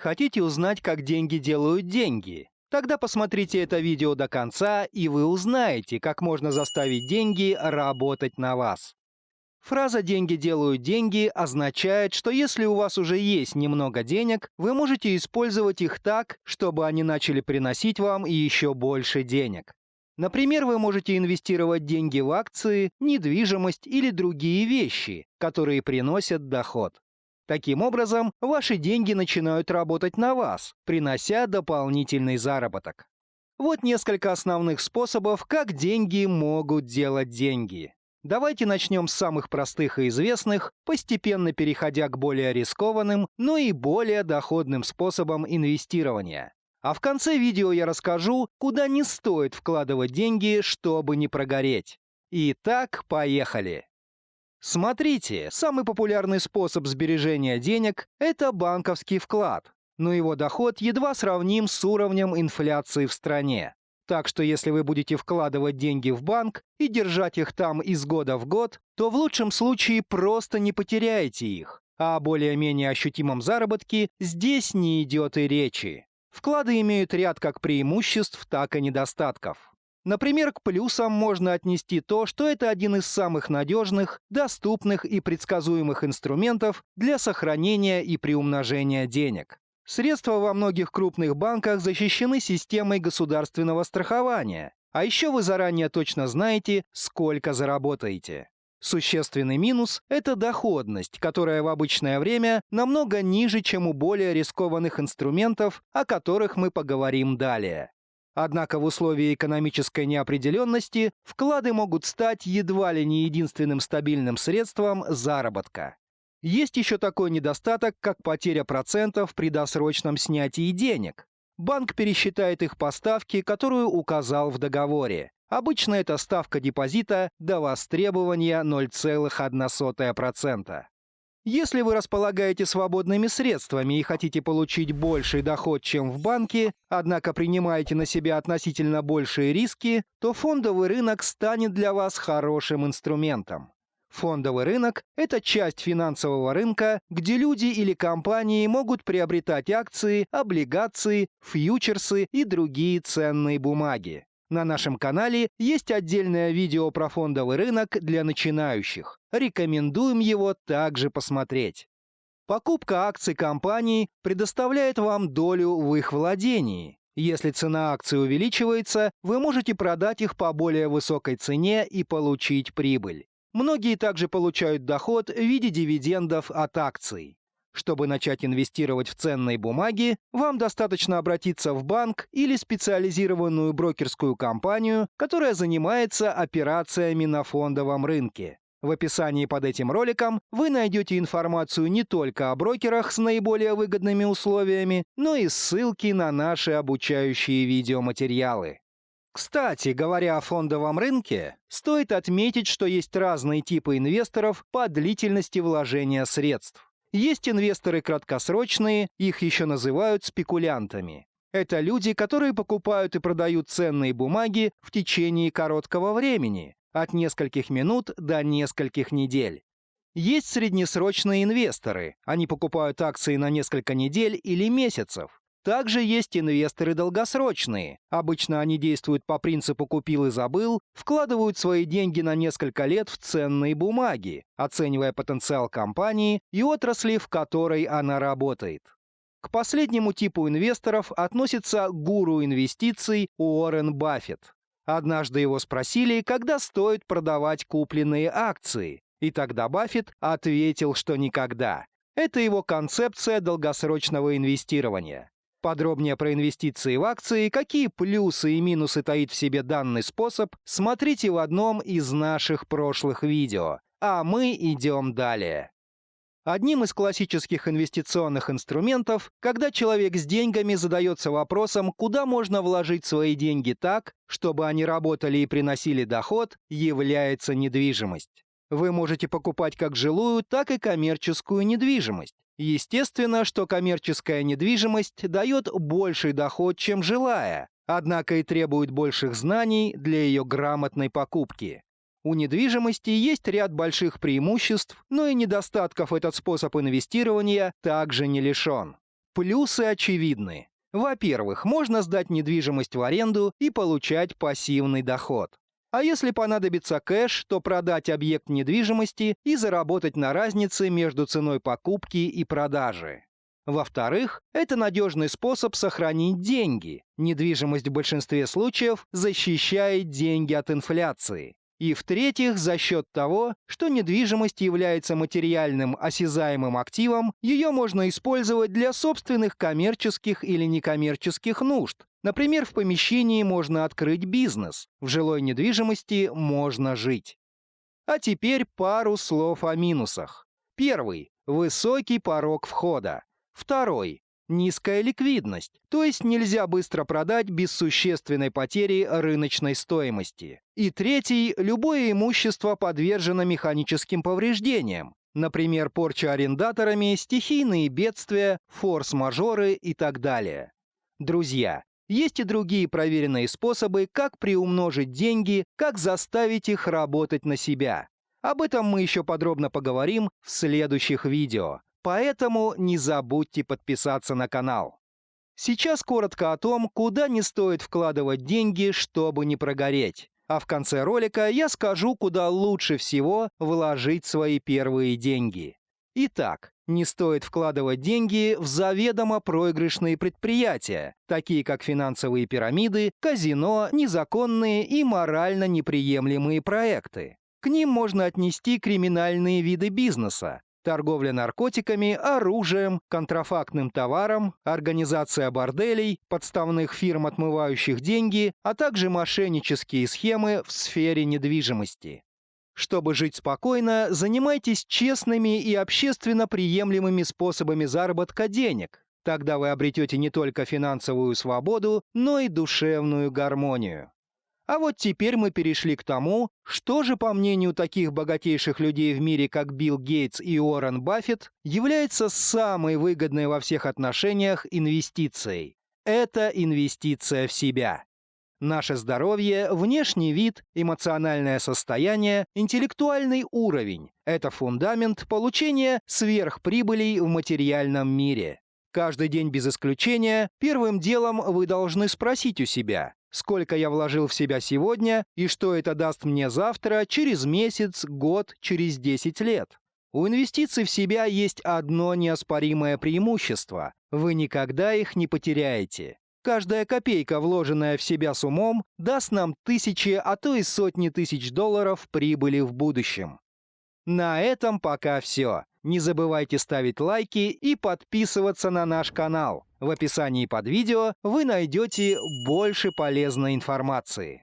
Хотите узнать, как деньги делают деньги? Тогда посмотрите это видео до конца, и вы узнаете, как можно заставить деньги работать на вас. Фраза «деньги делают деньги» означает, что если у вас уже есть немного денег, вы можете использовать их так, чтобы они начали приносить вам еще больше денег. Например, вы можете инвестировать деньги в акции, недвижимость или другие вещи, которые приносят доход. Таким образом, ваши деньги начинают работать на вас, принося дополнительный заработок. Вот несколько основных способов, как деньги могут делать деньги. Давайте начнем с самых простых и известных, постепенно переходя к более рискованным, но и более доходным способам инвестирования. А в конце видео я расскажу, куда не стоит вкладывать деньги, чтобы не прогореть. Итак, поехали! Смотрите, самый популярный способ сбережения денег – это банковский вклад, но его доход едва сравним с уровнем инфляции в стране. Так что если вы будете вкладывать деньги в банк и держать их там из года в год, то в лучшем случае просто не потеряете их, а о более-менее ощутимом заработке здесь не идет и речи. Вклады имеют ряд как преимуществ, так и недостатков. Например, к плюсам можно отнести то, что это один из самых надежных, доступных и предсказуемых инструментов для сохранения и приумножения денег. Средства во многих крупных банках защищены системой государственного страхования, а еще вы заранее точно знаете, сколько заработаете. Существенный минус – это доходность, которая в обычное время намного ниже, чем у более рискованных инструментов, о которых мы поговорим далее. Однако в условии экономической неопределенности вклады могут стать едва ли не единственным стабильным средством заработка. Есть еще такой недостаток, как потеря процентов при досрочном снятии денег. Банк пересчитает их по ставке, которую указал в договоре. Обычно это ставка депозита до востребования 0,01%. Если вы располагаете свободными средствами и хотите получить больший доход, чем в банке, однако принимаете на себя относительно большие риски, то фондовый рынок станет для вас хорошим инструментом. Фондовый рынок – это часть финансового рынка, где люди или компании могут приобретать акции, облигации, фьючерсы и другие ценные бумаги. На нашем канале есть отдельное видео про фондовый рынок для начинающих. Рекомендуем его также посмотреть. Покупка акций компаний предоставляет вам долю в их владении. Если цена акций увеличивается, вы можете продать их по более высокой цене и получить прибыль. Многие также получают доход в виде дивидендов от акций. Чтобы начать инвестировать в ценные бумаги, вам достаточно обратиться в банк или специализированную брокерскую компанию, которая занимается операциями на фондовом рынке. В описании под этим роликом вы найдете информацию не только о брокерах с наиболее выгодными условиями, но и ссылки на наши обучающие видеоматериалы. Кстати, говоря о фондовом рынке, стоит отметить, что есть разные типы инвесторов по длительности вложения средств. Есть инвесторы краткосрочные, их еще называют спекулянтами. Это люди, которые покупают и продают ценные бумаги в течение короткого времени, от нескольких минут до нескольких недель. Есть среднесрочные инвесторы, они покупают акции на несколько недель или месяцев. Также есть инвесторы долгосрочные. Обычно они действуют по принципу «купил и забыл», вкладывают свои деньги на несколько лет в ценные бумаги, оценивая потенциал компании и отрасли, в которой она работает. К последнему типу инвесторов относится гуру инвестиций Уоррен Баффет. Однажды его спросили, когда стоит продавать купленные акции, и тогда Баффет ответил, что никогда. Это его концепция долгосрочного инвестирования. Подробнее про инвестиции в акции, какие плюсы и минусы таит в себе данный способ, смотрите в одном из наших прошлых видео. А мы идем далее. Одним из классических инвестиционных инструментов, когда человек с деньгами задается вопросом, куда можно вложить свои деньги так, чтобы они работали и приносили доход, является недвижимость. Вы можете покупать как жилую, так и коммерческую недвижимость. Естественно, что коммерческая недвижимость дает больший доход, чем жилая, однако и требует больших знаний для ее грамотной покупки. У недвижимости есть ряд больших преимуществ, но и недостатков этот способ инвестирования также не лишен. Плюсы очевидны. Во-первых, можно сдать недвижимость в аренду и получать пассивный доход. А если понадобится кэш, то продать объект недвижимости и заработать на разнице между ценой покупки и продажи. Во-вторых, это надежный способ сохранить деньги. Недвижимость в большинстве случаев защищает деньги от инфляции. И в-третьих, за счет того, что недвижимость является материальным осязаемым активом, ее можно использовать для собственных коммерческих или некоммерческих нужд. Например, в помещении можно открыть бизнес, в жилой недвижимости можно жить. А теперь пару слов о минусах. Первый – высокий порог входа. Второй – низкая ликвидность, то есть нельзя быстро продать без существенной потери рыночной стоимости. И третий – любое имущество подвержено механическим повреждениям, например, порча арендаторами, стихийные бедствия, форс-мажоры и так далее. Друзья, есть и другие проверенные способы, как приумножить деньги, как заставить их работать на себя. Об этом мы еще подробно поговорим в следующих видео. Поэтому не забудьте подписаться на канал. Сейчас коротко о том, куда не стоит вкладывать деньги, чтобы не прогореть. А в конце ролика я скажу, куда лучше всего вложить свои первые деньги. Итак, не стоит вкладывать деньги в заведомо проигрышные предприятия, такие как финансовые пирамиды, казино, незаконные и морально неприемлемые проекты. К ним можно отнести криминальные виды бизнеса. Торговля наркотиками, оружием, контрафактным товаром, организация борделей, подставных фирм, отмывающих деньги, а также мошеннические схемы в сфере недвижимости. Чтобы жить спокойно, занимайтесь честными и общественно приемлемыми способами заработка денег. Тогда вы обретете не только финансовую свободу, но и душевную гармонию. А вот теперь мы перешли к тому, что же, по мнению таких богатейших людей в мире, как Билл Гейтс и Уоррен Баффет, является самой выгодной во всех отношениях инвестицией. Это инвестиция в себя. Наше здоровье, внешний вид, эмоциональное состояние, интеллектуальный уровень – это фундамент получения сверхприбылей в материальном мире. Каждый день без исключения, первым делом вы должны спросить у себя, сколько я вложил в себя сегодня и что это даст мне завтра, через месяц, год, через 10 лет. У инвестиций в себя есть одно неоспоримое преимущество – вы никогда их не потеряете. Каждая копейка, вложенная в себя с умом, даст нам тысячи, а то и сотни тысяч долларов прибыли в будущем. На этом пока все. Не забывайте ставить лайки и подписываться на наш канал. В описании под видео вы найдете больше полезной информации.